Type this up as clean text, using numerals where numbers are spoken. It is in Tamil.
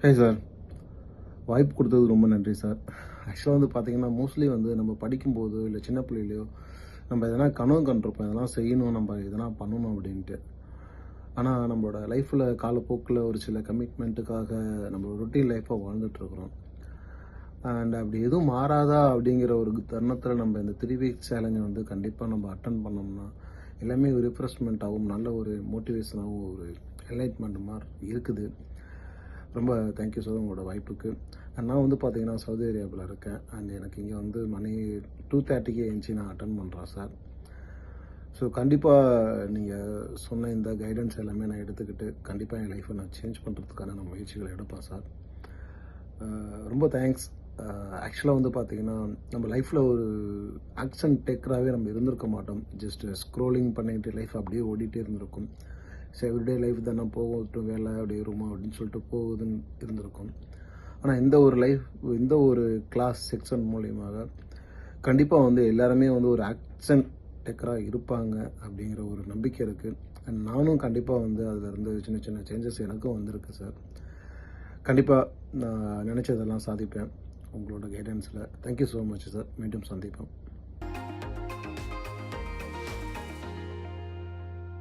ஹே சார், வாய்ப்பு கொடுத்ததுக்கு ரொம்ப நன்றி சார். ஆக்சுவலா வந்து பார்த்தீங்கன்னா, மோஸ்ட்லி வந்து நம்ம படிக்கும்போதோ, இல்ல சின்ன பிள்ளையிலயோ, நம்ம எதனா கனவு கண்டிருப்போம். இதெல்லாம் செய்யணும், நம்ம எதனா பண்ணணும் அப்படின்ட்டு. ஆனா, நம்மளோட லைஃப்ல காலப்போக்குல ஒரு சில கமிட்மெண்ட்டுக்காக நம்ம ரொட்டீன் லைஃப்ப வாழ்ந்துட்டு இருக்கிறோம். அண்ட் அப்படி எதுவும் மாறாதா அப்படிங்கிற ஒரு தருணத்தில நம்ம இந்த 3 வீக்ஸ் சேலஞ்ச வந்து கண்டிப்பா நம்ம அட்டெண்ட் பண்ணோம்னா, எல்லாமே ஒரு ரிஃப்ரெஷ்மென்ட்டாவும், நல்ல ஒரு மோட்டிவேஷனாவும், ஒரு என்லைட்மென்ட் மாரி இருக்குது. ரொம்ப தேங்க்யூ சார் உங்களோட வாய்ப்புக்கு. நான் வந்து பார்த்தீங்கன்னா, சவுதி அரேபியால இருக்கேன். அண்ட் எனக்கு இங்க வந்து மணி 2:30க்கே எந்திச்சு நான் அட்டெண்ட் பண்றேன் சார். ஸோ கண்டிப்பா நீங்க சொன்ன இந்த கைடன்ஸ் எல்லாமே நான் எடுத்துக்கிட்டு, கண்டிப்பா என் லைஃப்ப நான் சேஞ்ச் பண்றதுக்கான நான் முயற்சிகள் எடுப்பேன் சார். ரொம்ப தேங்க்ஸ். ஆக்சுவலா வந்து பார்த்தீங்கன்னா, நம்ம லைஃப்ல ஒரு ஆக்ஷன் டேக்கராவே நம்ம இருந்திருக்க மாட்டோம். ஜஸ்ட் ஸ்க்ரோலிங் பண்ணிட்டு லைஃப் அப்படியே ஓடிட்டே இருந்திருக்கும். எவ்ரிடே லைஃப் தானே போகட்டும், வேலை அப்படியே வருமா அப்படின்னு சொல்லிட்டு போகுதுன்னு இருந்திருக்கும். ஆனா இந்த ஒரு கிளாஸ் செக்ஷன் மூலியமாக கண்டிப்பா வந்து எல்லாருமே வந்து ஒரு ஆக்ஷன் டேக்கரா இருப்பாங்க அப்படிங்கிற ஒரு நம்பிக்கை இருக்கு. அண்ட் நானும் கண்டிப்பா வந்து அதிலிருந்து சின்ன சின்ன சேஞ்சஸ் எனக்கும் வந்திருக்கு சார். கண்டிப்பா நான் நினைச்சதெல்லாம் சாதிப்பேன். உங்களோட கைடன்ஸ்ல. Thank you so much sir. மீண்டும் சந்திப்போம்.